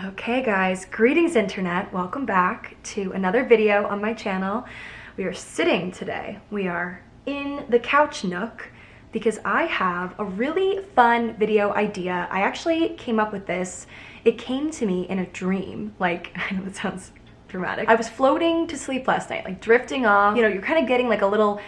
Okay guys, greetings internet. Welcome back to another video on my channel. We are sitting today. We are in the couch nook because I have a really fun video idea. I actually came up with this. It came to me in a dream. Like, I know it sounds dramatic. I was floating to sleep last night, like drifting off. You know, you're kind of getting like a little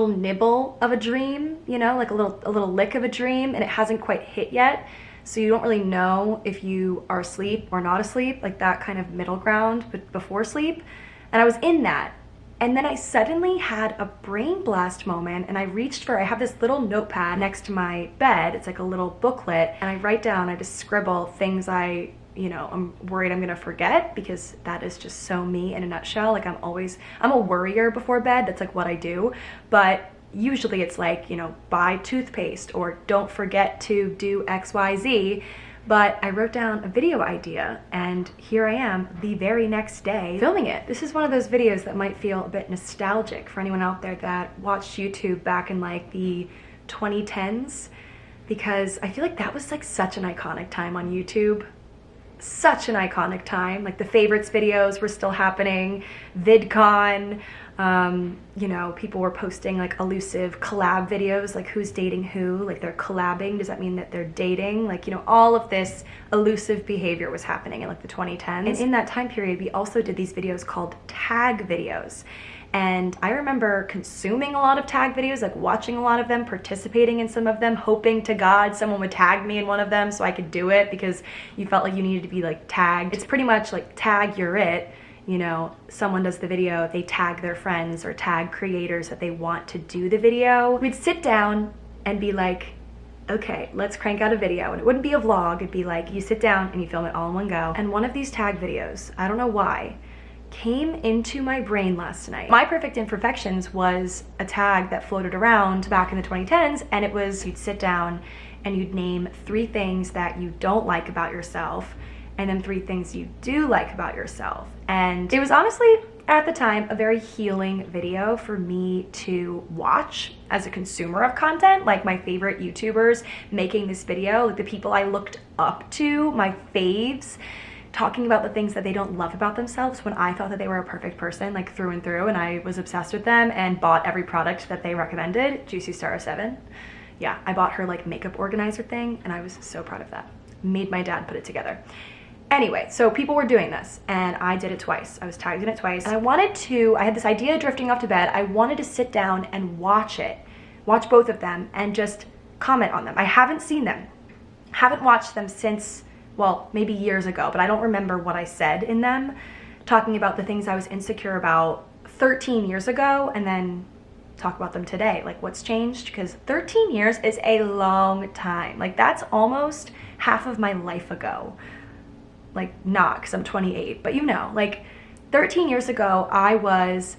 nibble of a dream, you know, like a little lick of a dream, and it hasn't quite hit yet. So you don't really know if you are asleep or not asleep, like that kind of middle ground but before sleep. And I was in that. And then I suddenly had a brain blast moment, and I reached for, I have this little notepad next to my bed. It's like a little booklet, and I write down, I just scribble things I'm worried I'm gonna forget, because that is just so me in a nutshell. Like I'm a worrier before bed. That's like what I do. But usually it's like, you know, buy toothpaste or don't forget to do XYZ. But I wrote down a video idea, and here I am the very next day filming it. This is one of those videos that might feel a bit nostalgic for anyone out there that watched YouTube back in like the 2010s, because I feel like that was like such an iconic time on YouTube. Such an iconic time. Like the favorites videos were still happening, VidCon, you know, people were posting like elusive collab videos, like who's dating who, like they're collabing, does that mean that they're dating? Like, you know, all of this elusive behavior was happening in like the 2010s. And in that time period, we also did these videos called tag videos. And I remember consuming a lot of tag videos, like watching a lot of them, participating in some of them, hoping to God someone would tag me in one of them so I could do it, because you felt like you needed to be like tagged. It's pretty much like tag, you're it. You know, someone does the video, they tag their friends or tag creators that they want to do the video. We'd sit down and be like, okay, let's crank out a video. And it wouldn't be a vlog, it'd be like you sit down and you film it all in one go. And one of these tag videos, I don't know why, came into my brain last night. My Perfect Imperfections was a tag that floated around back in the 2010s, and it was, you'd sit down and you'd name 3 things that you don't like about yourself, and then 3 things you do like about yourself. And it was honestly, at the time, a very healing video for me to watch as a consumer of content. Like my favorite YouTubers making this video, like the people I looked up to, my faves, talking about the things that they don't love about themselves when I thought that they were a perfect person, like through and through, and I was obsessed with them and bought every product that they recommended. Juicy Star 7. Yeah, I bought her like makeup organizer thing, and I was so proud of that. Made my dad put it together. Anyway, so people were doing this, and I did it twice. I was tagged in it twice. And I had this idea drifting off to bed. I wanted to sit down and watch both of them, and just comment on them. I haven't seen them. Haven't watched them since, well, maybe years ago, but I don't remember what I said in them, talking about the things I was insecure about 13 years ago, and then talk about them today. Like, what's changed? Because 13 years is a long time. Like, that's almost half of my life ago. Like, not, because I'm 28, but you know, like 13 years ago, I was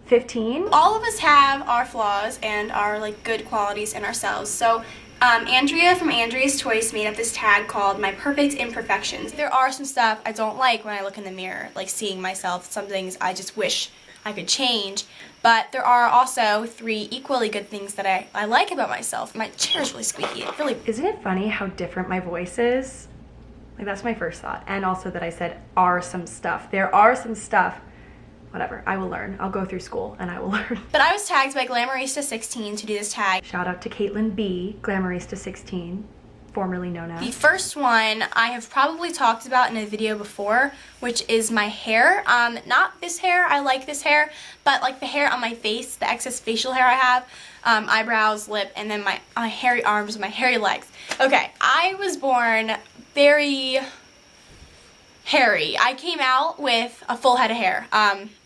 15. All of us have our flaws and our like good qualities in ourselves. So Andrea from Andrea's Toys made up this tag called My Perfect Imperfections. There are some stuff I don't like when I look in the mirror, like seeing myself, some things I just wish I could change. But there are also 3 equally good things that I like about myself. My chair's really squeaky. Isn't it funny how different my voice is? Like, that's my first thought. And also that I said are some stuff. There are some stuff. Whatever, I will learn. I'll go through school and I will learn. But I was tagged by Glamourista16 to do this tag. Shout out to Caitlin B, Glamourista16, formerly known as. The first one I have probably talked about in a video before, which is my hair. Not this hair, I like this hair, but like the hair on my face, the excess facial hair I have, eyebrows, lip, and then my hairy arms, my hairy legs. Okay, I was born very hairy. I came out with a full head of hair,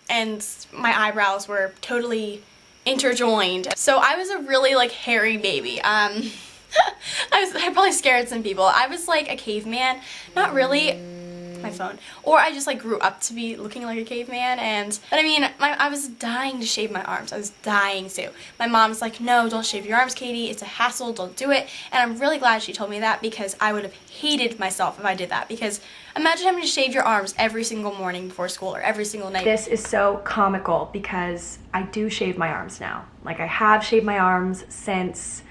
and my eyebrows were totally interjoined. So I was a really like hairy baby. I probably scared some people. I was like a caveman. Not really. My phone. Or I just like grew up to be looking like a caveman, but I mean, I was dying to shave my arms. I was dying to. My mom's like, no, don't shave your arms, Katie. It's a hassle. Don't do it. And I'm really glad she told me that, because I would have hated myself if I did that. Because imagine having to shave your arms every single morning before school or every single night. This is so comical because I do shave my arms now. Like, I have shaved my arms since,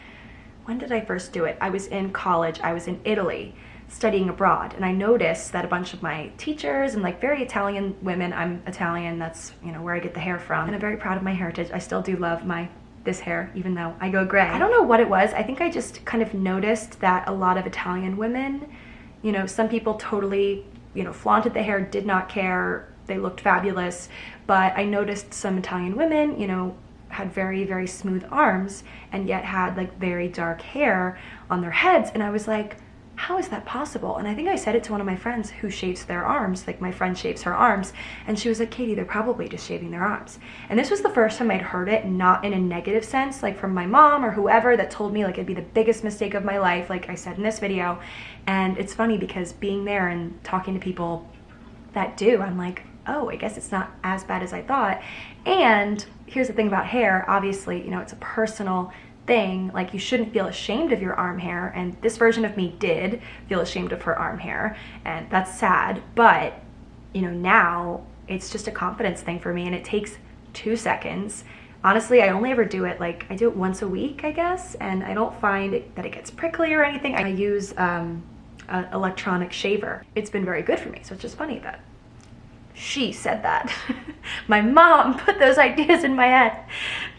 when did I first do it? I was in college. I was in Italy. studying abroad, and I noticed that a bunch of my teachers and like very Italian women, I'm Italian, that's, you know, where I get the hair from, and I'm very proud of my heritage. I still do love this hair, even though I go gray. I don't know what it was. I think I just kind of noticed that a lot of Italian women, you know, some people totally, you know, flaunted the hair, did not care, they looked fabulous, but I noticed some Italian women, you know, had very, very smooth arms and yet had like very dark hair on their heads, and I was like, how is that possible? And I think I said it to one of my friends who shaves their arms, like my friend shaves her arms, and she was like, Katie, they're probably just shaving their arms. And this was the first time I'd heard it, not in a negative sense, like from my mom or whoever that told me like it'd be the biggest mistake of my life, like I said in this video. And it's funny because being there and talking to people that do, I'm like, oh, I guess it's not as bad as I thought. And here's the thing about hair, obviously, you know, it's a personal thing. Like, you shouldn't feel ashamed of your arm hair, and this version of me did feel ashamed of her arm hair, and that's sad. But, you know, now it's just a confidence thing for me, and it takes 2 seconds. Honestly, I only ever do it, like, I do it once a week, I guess, and I don't find that it gets prickly or anything. I use an electronic shaver. It's been very good for me, so it's just funny that she said that. My mom put those ideas in my head.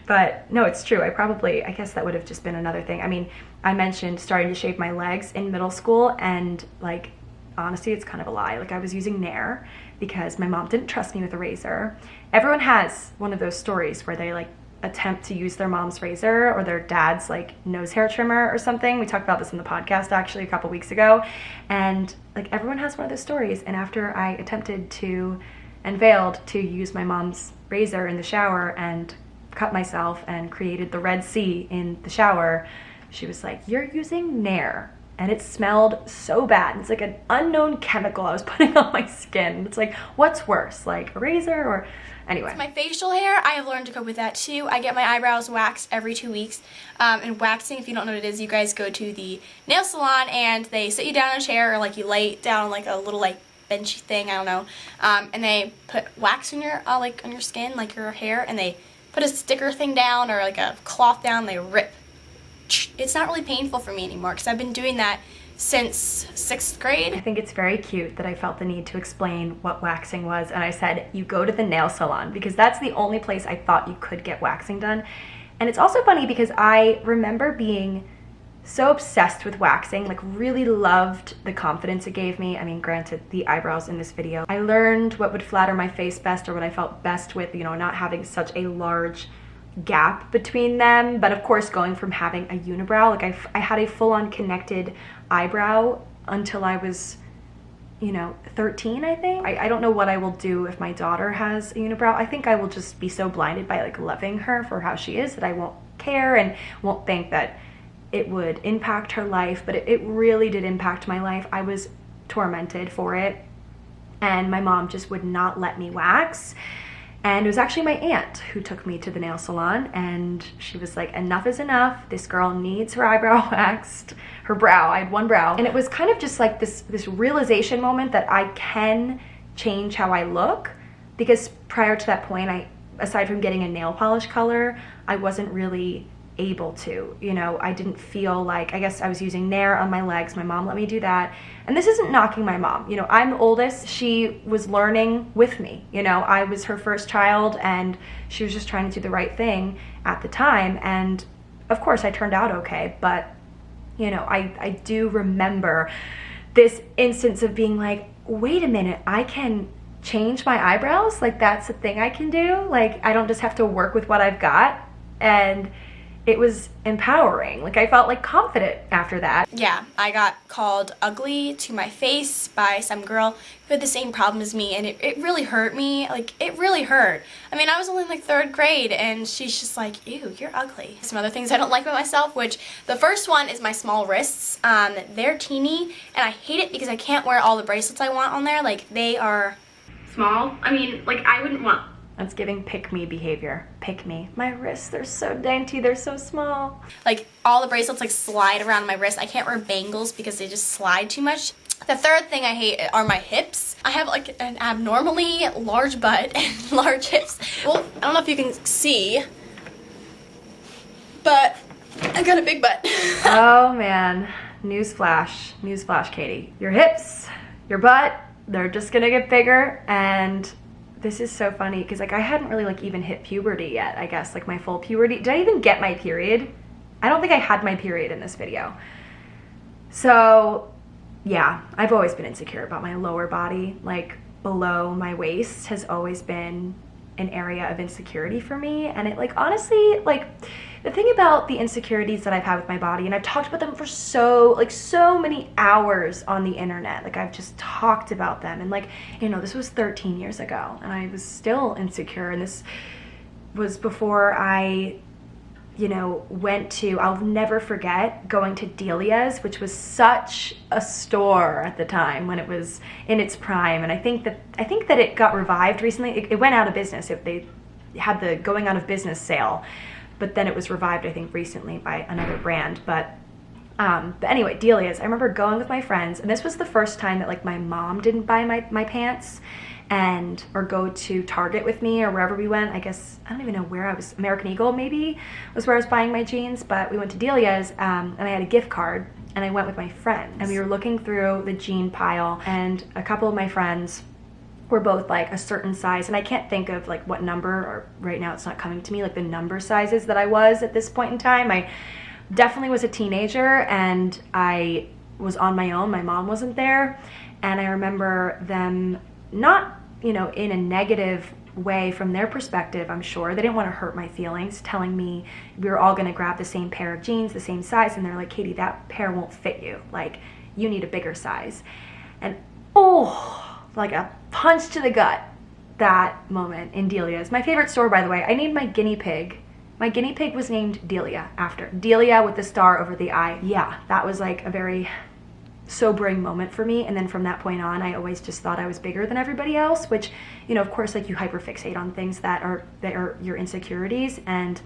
But no, it's true. I guess that would have just been another thing. I mean, I mentioned starting to shave my legs in middle school, and like, honestly, it's kind of a lie. Like, I was using Nair because my mom didn't trust me with a razor. Everyone has one of those stories where they like attempt to use their mom's razor or their dad's like nose hair trimmer or something. We talked about this in the podcast actually a couple weeks ago, and like everyone has one of those stories. And after I attempted to and failed to use my mom's razor in the shower and cut myself and created the Red Sea in the shower, she was like, you're using Nair, and it smelled so bad. It's like an unknown chemical I was putting on my skin. It's like, what's worse, like a razor or anyway. My facial hair, I have learned to cope with that too. I get my eyebrows waxed every 2 weeks. And waxing, if you don't know what it is, you guys go to the nail salon and they sit you down in a chair, or like you lay down on like a little like benchy thing, I don't know. And they put wax on your like on your skin, like your hair, and they put a sticker thing down or like a cloth down, they rip. It's not really painful for me anymore because I've been doing that since 6th grade. I think it's very cute that I felt the need to explain what waxing was, and I said you go to the nail salon because that's the only place I thought you could get waxing done. And it's also funny because I remember being so obsessed with waxing, like really loved the confidence it gave me. I mean, granted, the eyebrows in this video, I learned what would flatter my face best or what I felt best with, you know, not having such a large gap between them. But of course, going from having a unibrow, like I had a full-on connected eyebrow until I was, you know, 13, I think. I don't know what I will do if my daughter has a unibrow. I think I will just be so blinded by like loving her for how she is that I won't care and won't think that it would impact her life. But it really did impact my life. I was tormented for it, and my mom just would not let me wax. And it was actually my aunt who took me to the nail salon, and she was like, enough is enough. This girl needs her eyebrow waxed, her brow. I had one brow. And it was kind of just like this realization moment that I can change how I look, because prior to that point, aside from getting a nail polish color, I wasn't really able to, you know, I didn't feel like, I guess I was using Nair on my legs. My mom let me do that. And this isn't knocking my mom, you know, I'm the oldest. She was learning with me, you know, I was her first child and she was just trying to do the right thing at the time. And of course I turned out okay, but you know, I do remember this instance of being like, wait a minute, I can change my eyebrows? Like, that's a thing I can do? Like, I don't just have to work with what I've got? And it was empowering. Like, I felt like confident after that. Yeah, I got called ugly to my face by some girl who had the same problem as me, and it really hurt me. Like, it really hurt. I mean, I was only in like 3rd grade, and she's just like, ew, you're ugly. Some other things I don't like about myself, which the first one is my small wrists. They're teeny, and I hate it because I can't wear all the bracelets I want on there. Like, they are small. I mean, like, I wouldn't want. That's giving pick me behavior. Pick me. My wrists, they're so dainty, they're so small. Like, all the bracelets like slide around my wrist. I can't wear bangles because they just slide too much. The third thing I hate are my hips. I have like an abnormally large butt and large hips. Well, I don't know if you can see, but I got a big butt. Oh man, newsflash, Katie. Your hips, your butt, they're just gonna get bigger. And this is so funny because like I hadn't really like even hit puberty yet, I guess, like my full puberty. Did I even get my period? I don't think I had my period in this video. So yeah, I've always been insecure about my lower body. Like below my waist has always been an area of insecurity for me. And it like honestly, like the thing about the insecurities that I've had with my body, and I've talked about them for so many hours on the internet, like I've just talked about them, and like, you know, this was 13 years ago and I was still insecure, and this was before I, you know, went to, I'll never forget going to Delia's, which was such a store at the time when it was in its prime. And I think that it got revived recently. It went out of business. They had the going out of business sale, but then it was revived, I think, recently by another brand. But anyway, Delia's, I remember going with my friends, and this was the first time that like my mom didn't buy my pants or go to Target with me or wherever we went. I guess, I don't even know where I was. American Eagle maybe was where I was buying my jeans, but we went to Delia's and I had a gift card and I went with my friends and we were looking through the jean pile, and a couple of my friends were both like a certain size, and I can't think of like what number, or right now it's not coming to me, like the number sizes that I was at this point in time. I definitely was a teenager and I was on my own. My mom wasn't there, and I remember them not, you know, in a negative way from their perspective, I'm sure. They didn't want to hurt my feelings, telling me we were all going to grab the same pair of jeans, the same size, and they're like, Katie, that pair won't fit you. Like, you need a bigger size. And oh, like a punch to the gut, that moment in Delia's. My favorite store, by the way. I named my guinea pig. My guinea pig was named Delia after. Delia with the star over the eye. Yeah, that was like a very sobering moment for me. And then from that point on, I always just thought I was bigger than everybody else, which, you know, of course, like you hyperfixate on things that are your insecurities. And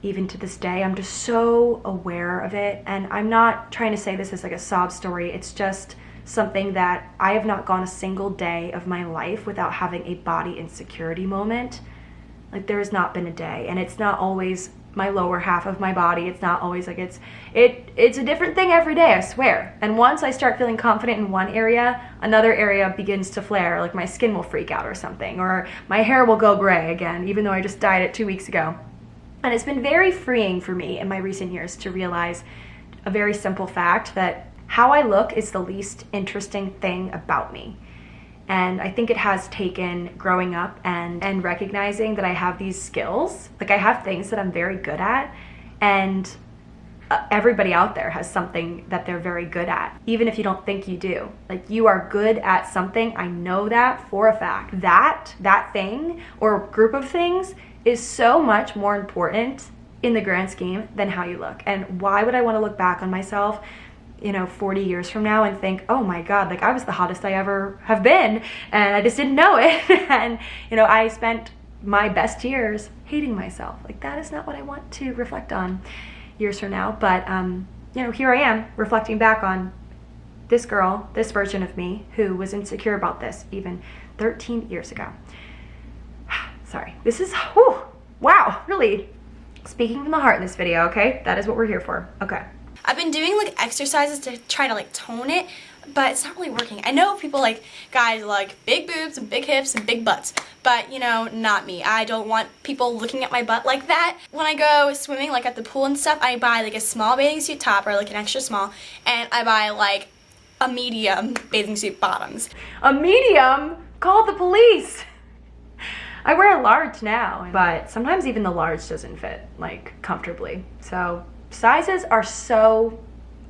even to this day, I'm just so aware of it. And I'm not trying to say this as like a sob story. It's just something that I have not gone a single day of my life without having a body insecurity moment. Like there has not been a day, and it's not always my lower half of my body. It's not always like it's a different thing every day, I swear. And once I start feeling confident in one area, another area begins to flare, like my skin will freak out or something, or my hair will go gray again, even though I just dyed it 2 weeks ago. And it's been very freeing for me in my recent years to realize a very simple fact that how I look is the least interesting thing about me. And I think it has taken growing up and recognizing that I have these skills. Like I have things that I'm very good at, and everybody out there has something that they're very good at, even if you don't think you do. Like you are good at something. I know that for a fact. That thing or group of things is so much more important in the grand scheme than how you look. And why would I want to look back on myself, you know, 40 years from now and think, oh my God, like I was the hottest I ever have been and I just didn't know it. And, you know, I spent my best years hating myself. Like that is not what I want to reflect on years from now. But, you know, here I am reflecting back on this girl, this version of me who was insecure about this even 13 years ago. Sorry, this is, whew, wow, really speaking from the heart in this video, okay? That is what we're here for, okay. I've been doing like exercises to try to like tone it, but it's not really working. I know people like guys like big boobs and big hips and big butts, but you know, not me. I don't want people looking at my butt like that. When I go swimming like at the pool and stuff, I buy like a small bathing suit top or like an extra small, and I buy like a medium bathing suit bottoms. A medium? Call the police. I wear a large now, but sometimes even the large doesn't fit like comfortably. So sizes are so,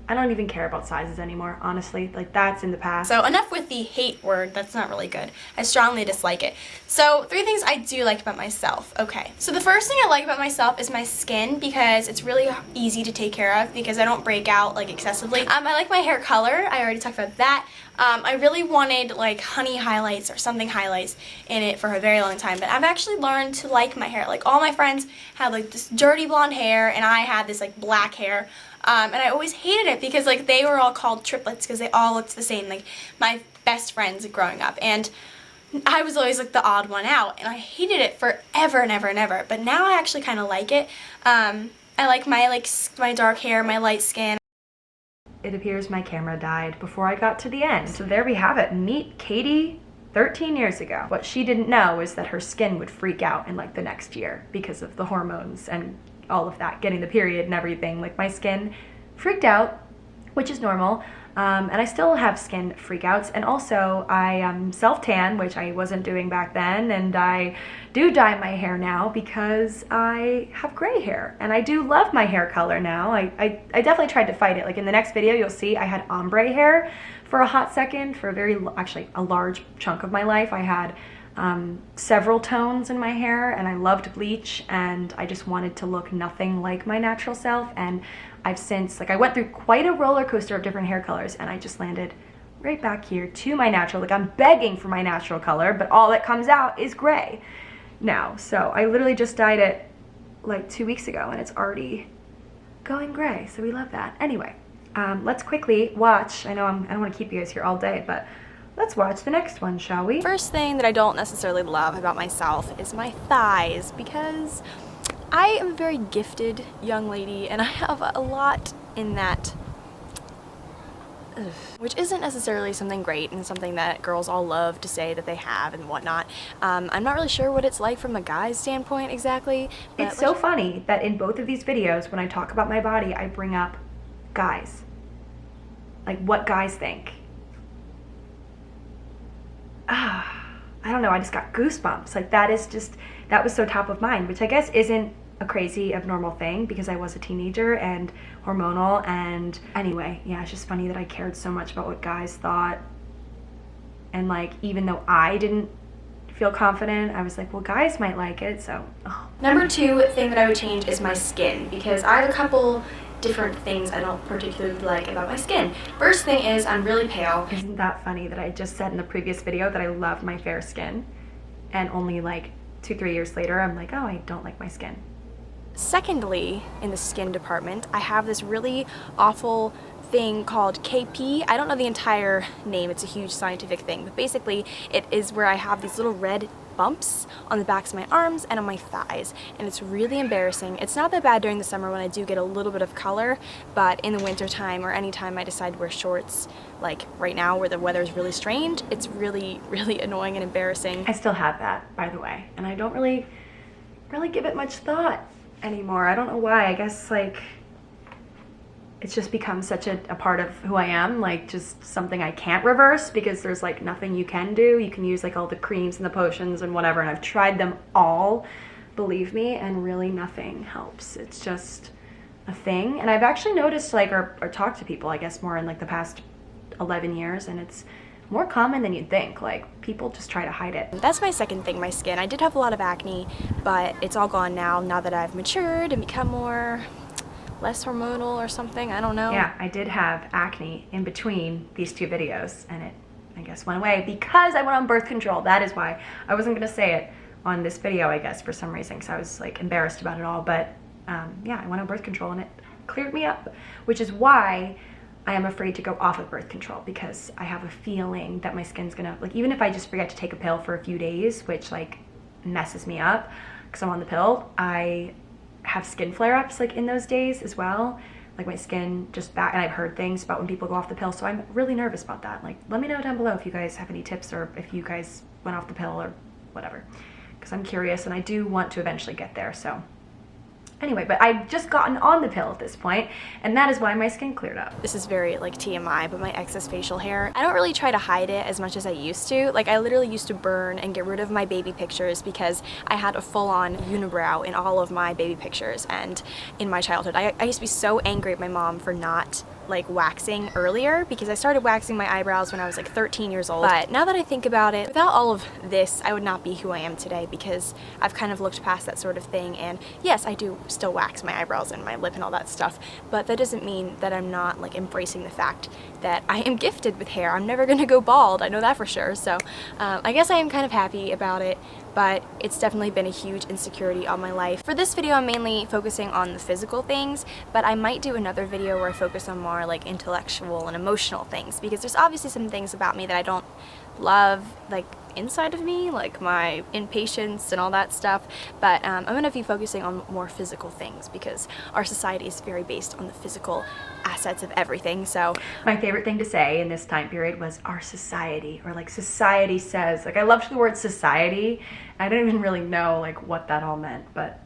I don't even care about sizes anymore, honestly. Like that's in the past. So enough with the hate word. That's not really good. I strongly dislike it. So 3 things I do like about myself. Okay. So the first thing I like about myself is my skin, because it's really easy to take care of because I don't break out like excessively. I like my hair color. I already talked about that. I really wanted like honey highlights or something highlights in it for a very long time, but I've actually learned to like my hair. Like all my friends had like this dirty blonde hair and I had this like black hair. And I always hated it because like they were all called triplets because they all looked the same, like my best friends growing up, and I was always like the odd one out, and I hated it forever and ever and ever. But now I actually kind of like it. I like my dark hair, my light skin. it appears my camera died before I got to the end. So there we have it. Meet Katie 13 years ago. What she didn't know is that her skin would freak out in like the next year because of the hormones and all of that, getting the period and everything. Like my skin freaked out, which is normal. And I still have skin freakouts, and also I self-tan, which I wasn't doing back then, and I do dye my hair now because I have gray hair, and I do love my hair color now. I definitely tried to fight it. Like in the next video, you'll see I had ombre hair for a hot second, for actually a large chunk of my life. I had several tones in my hair, and I loved bleach, and I just wanted to look nothing like my natural self. And I've since, like, I went through quite a roller coaster of different hair colors, and I just landed right back here to my natural. Like, I'm begging for my natural color, but all that comes out is gray now. So I literally just dyed it like 2 weeks ago, and it's already going gray, so we love that. Anyway, let's quickly watch. I don't want to keep you guys here all day, but let's watch the next one, shall we? First thing that I don't necessarily love about myself is my thighs, because I am a very gifted young lady and I have a lot in that, which isn't necessarily something great and something that girls all love to say that they have and whatnot. I'm not really sure what it's like from a guy's standpoint exactly. But it's so funny that in both of these videos, when I talk about my body, I bring up guys. Like what guys think. I don't know, I just got goosebumps. Like that was so top of mind, which I guess isn't a crazy abnormal thing because I was a teenager and hormonal, and anyway, yeah, it's just funny that I cared so much about what guys thought. And like, even though I didn't feel confident, I was like, well, guys might like it, so. Number two thing that I would change is my skin, because I have a couple different things I don't particularly like about my skin. First thing is I'm really pale. Isn't that funny that I just said in the previous video that I love my fair skin, and only like 2-3 years later I'm like, oh, I don't like my skin. Secondly, in the skin department, I have this really awful thing called KP. I don't know the entire name, it's a huge scientific thing, but basically it is where I have these little red bumps on the backs of my arms and on my thighs, and it's really embarrassing. It's not that bad during the summer when I do get a little bit of color, but in the winter time or anytime I decide to wear shorts, like right now where the weather is really strange, it's really, really annoying and embarrassing. I still have that, by the way, and I don't really give it much thought anymore. I don't know why. I guess like it's just become such a part of who I am, like just something I can't reverse because there's like nothing you can do. You can use like all the creams and the potions and whatever, and I've tried them all, believe me, and really nothing helps. It's just a thing. And I've actually noticed like, or talked to people, I guess, more in like the past 11 years, and it's more common than you'd think. Like people just try to hide it. That's my second thing, my skin. I did have a lot of acne, but it's all gone now that I've matured and become less hormonal or something, I don't know. Yeah, I did have acne in between these two videos, and it, I guess, went away because I went on birth control. That is why. I wasn't gonna say it on this video, I guess, for some reason, because I was like embarrassed about it all, but yeah, I went on birth control and it cleared me up, which is why I am afraid to go off of birth control, because I have a feeling that my skin's gonna, like, even if I just forget to take a pill for a few days, which like messes me up because I'm on the pill, I have skin flare-ups like in those days as well, like my skin just back, and I've heard things about when people go off the pill, so I'm really nervous about that. Like, let me know down below if you guys have any tips, or if you guys went off the pill or whatever, because I'm curious and I do want to eventually get there. So anyway, but I've just gotten on the pill at this point, and that is why my skin cleared up. This is very like TMI, but my excess facial hair, I don't really try to hide it as much as I used to. Like I literally used to burn and get rid of my baby pictures because I had a full-on unibrow in all of my baby pictures, and in my childhood I used to be so angry at my mom for not like waxing earlier, because I started waxing my eyebrows when I was like 13 years old. But now that I think about it, without all of this, I would not be who I am today, because I've kind of looked past that sort of thing. And yes, I do still wax my eyebrows and my lip and all that stuff, but that doesn't mean that I'm not like embracing the fact that I am gifted with hair. I'm never gonna go bald, I know that for sure. So I guess I am kind of happy about it, but it's definitely been a huge insecurity all my life. For this video, I'm mainly focusing on the physical things, but I might do another video where I focus on more like intellectual and emotional things, because there's obviously some things about me that I don't love like inside of me, like my impatience and all that stuff, but I'm gonna be focusing on more physical things because our society is very based on the physical assets of everything. So my favorite thing to say in this time period was our society, or like society says. Like I loved the word society. I didn't even really know like what that all meant, but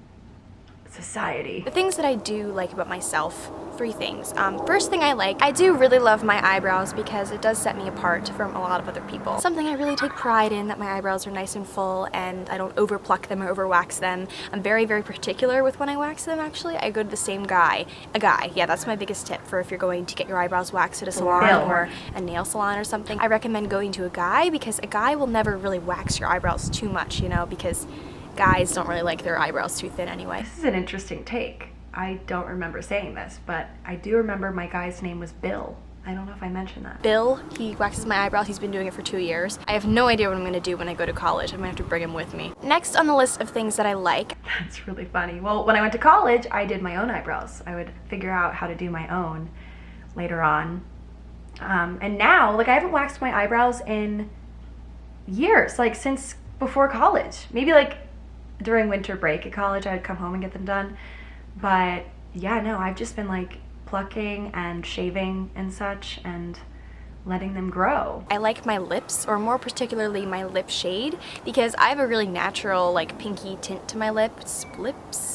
society. The things that I do like about myself, 3 things. First thing I do really love my eyebrows because it does set me apart from a lot of other people. Something I really take pride in, that my eyebrows are nice and full and I don't over pluck them or over wax them. I'm very, very particular with when I wax them actually. I go to the same guy. Yeah, that's my biggest tip for if you're going to get your eyebrows waxed at a salon or a nail salon or something. I recommend going to a guy because a guy will never really wax your eyebrows too much, you know, because guys don't really like their eyebrows too thin anyway. This is an interesting take. I don't remember saying this, but I do remember my guy's name was Bill. I don't know if I mentioned that. Bill, he waxes my eyebrows. He's been doing it for 2 years. I have no idea what I'm gonna do when I go to college. I'm gonna have to bring him with me. Next on the list of things that I like. That's really funny. Well, when I went to college, I did my own eyebrows. I would figure out how to do my own later on. And now, like I haven't waxed my eyebrows in years, like since before college. Maybe like during winter break at college, I'd come home and get them done. But yeah, no, I've just been like plucking and shaving and such and letting them grow. I like my lips, or more particularly my lip shade, because I have a really natural like pinky tint to my lips.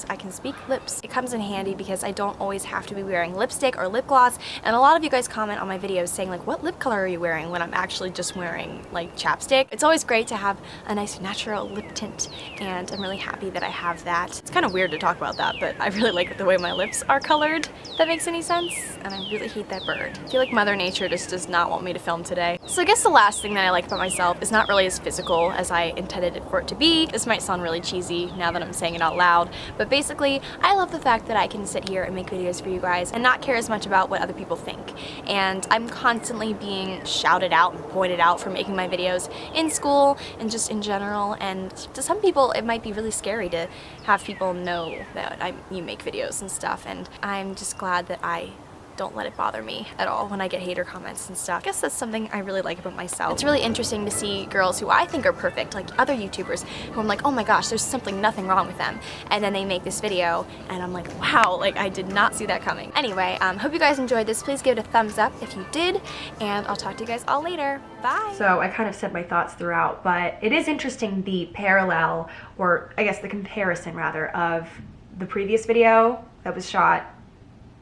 I can speak lips. It comes in handy because I don't always have to be wearing lipstick or lip gloss, and a lot of you guys comment on my videos saying like, what lip color are you wearing, when I'm actually just wearing like chapstick. It's always great to have a nice natural lip tint, and I'm really happy that I have that. It's kind of weird to talk about that, but I really like the way my lips are colored, if that makes any sense, and I really hate that bird. I feel like Mother Nature just does not want me to film today. So I guess the last thing that I like about myself is not really as physical as I intended it for it to be. This might sound really cheesy now that I'm saying it out loud, but basically I love the fact that I can sit here and make videos for you guys and not care as much about what other people think. And I'm constantly being shouted out and pointed out for making my videos in school and just in general, and to some people it might be really scary to have people know that you make videos and stuff, and I'm just glad that I don't let it bother me at all when I get hater comments and stuff. I guess that's something I really like about myself. It's really interesting to see girls who I think are perfect, like other YouTubers, who I'm like, oh my gosh, there's nothing wrong with them. And then they make this video and I'm like, wow, like I did not see that coming. Anyway, hope you guys enjoyed this. Please give it a thumbs up if you did, and I'll talk to you guys all later. Bye. So I kind of said my thoughts throughout, but it is interesting the parallel, or I guess the comparison rather, of the previous video that was shot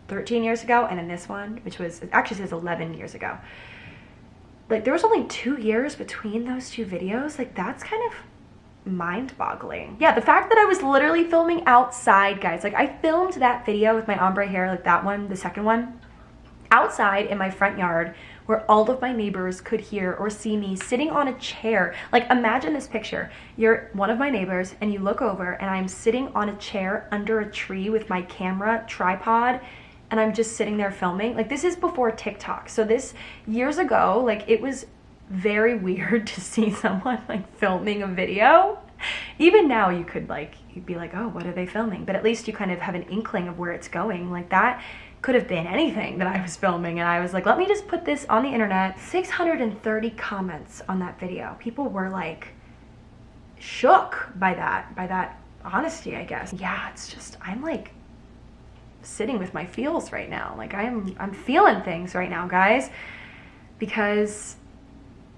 13 years ago and in this one, which was, it actually says 11 years ago. Like there was only 2 years between those two videos. Like that's kind of mind-boggling. Yeah, the fact that I was literally filming outside, guys. Like I filmed that video with my ombre hair, like that one, the second one, outside in my front yard where all of my neighbors could hear or see me sitting on a chair. Like imagine this picture. You're one of my neighbors and you look over and I'm sitting on a chair under a tree with my camera tripod, and I'm just sitting there filming. Like this is before TikTok. So this, years ago, like it was very weird to see someone like filming a video. Even now you could like, you'd be like, oh, what are they filming? But at least you kind of have an inkling of where it's going. Like that could have been anything that I was filming, and I was like, let me just put this on the internet. 630 comments on that video. People were like shook by that honesty, I guess. Yeah, it's just, I'm like sitting with my feels right now. Like I'm feeling things right now, guys, because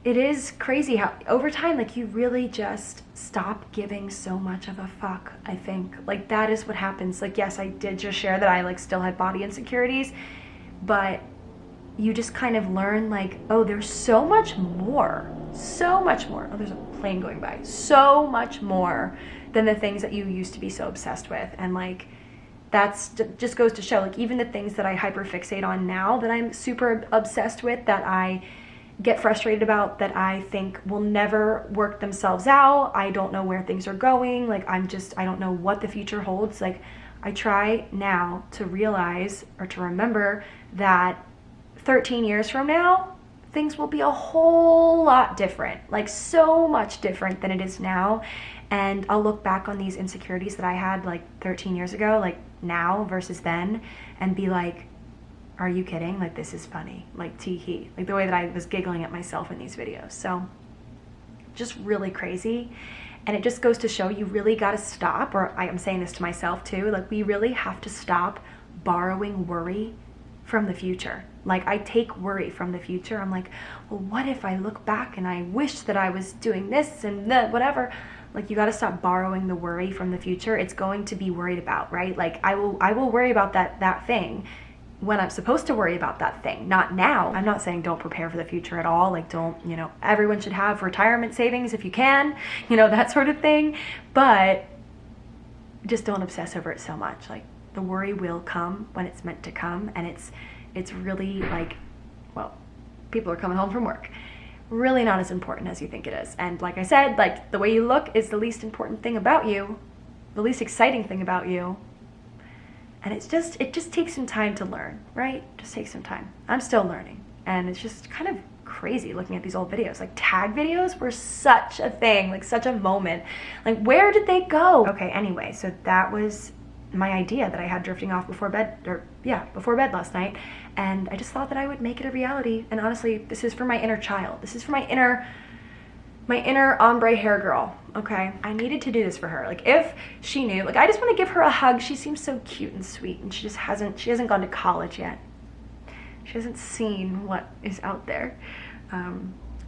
it is crazy how over time, like you really just stop giving so much of a fuck. I think like that is what happens. Like yes, I did just share that I like still had body insecurities, but you just kind of learn like, oh, there's so much more. Oh, there's a plane going by. So much more than the things that you used to be so obsessed with. And like that's just goes to show, like even the things that I hyperfixate on now that I'm super obsessed with, that I get frustrated about, that I think will never work themselves out. I don't know where things are going. Like I don't know what the future holds. Like I try now to realize or to remember that 13 years from now, things will be a whole lot different, like so much different than it is now. And I'll look back on these insecurities that I had like 13 years ago, like now versus then, and be like, are you kidding? Like this is funny, like tee hee, like the way that I was giggling at myself in these videos. So just really crazy. And it just goes to show you really got to stop, or I am saying this to myself too, like we really have to stop borrowing worry from the future. Like I take worry from the future. I'm like, well, what if I look back and I wish that I was doing this and that, whatever. Like you got to stop borrowing the worry from the future. It's going to be worried about, right? Like I will worry about that thing when I'm supposed to worry about that thing, not now. I'm not saying don't prepare for the future at all. Like don't, you know, everyone should have retirement savings if you can, you know, that sort of thing. But just don't obsess over it so much. Like the worry will come when it's meant to come. And it's really like, well, people are coming home from work. Really not as important as you think it is. And like I said, like the way you look is the least important thing about you, the least exciting thing about you. And it just takes some time to learn, right? Just takes some time. I'm still learning. And it's just kind of crazy looking at these old videos. Like tag videos were such a thing, like such a moment. Like where did they go? Okay, anyway, so that was my idea that I had drifting off before bed, before bed last night. And I just thought that I would make it a reality. And honestly, this is for my inner child. This is for my inner ombre hair girl, okay? I needed to do this for her. Like if she knew, like I just want to give her a hug. She seems so cute and sweet, and she hasn't gone to college yet. She hasn't seen what is out there.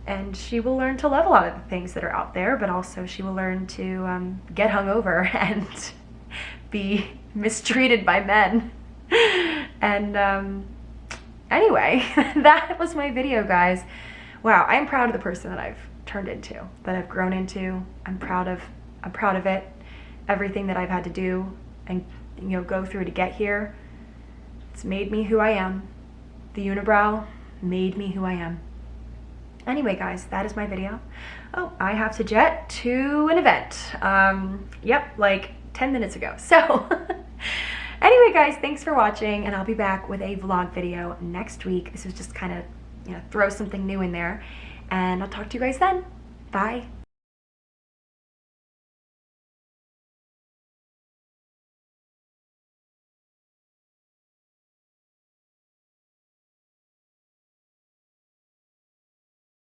And she will learn to love a lot of the things that are out there, but also she will learn to get hungover and be mistreated by men. And anyway, that was my video, guys. Wow, I'm proud of the person that I've turned into, that I've grown into. I'm proud of it. Everything that I've had to do and, you know, go through to get here. It's made me who I am. The unibrow made me who I am. Anyway, guys, that is my video. Oh, I have to jet to an event. Yep, like 10 minutes ago. So anyway, guys, thanks for watching, and I'll be back with a vlog video next week. This is just kind of, you know, throw something new in there. And I'll talk to you guys then. Bye.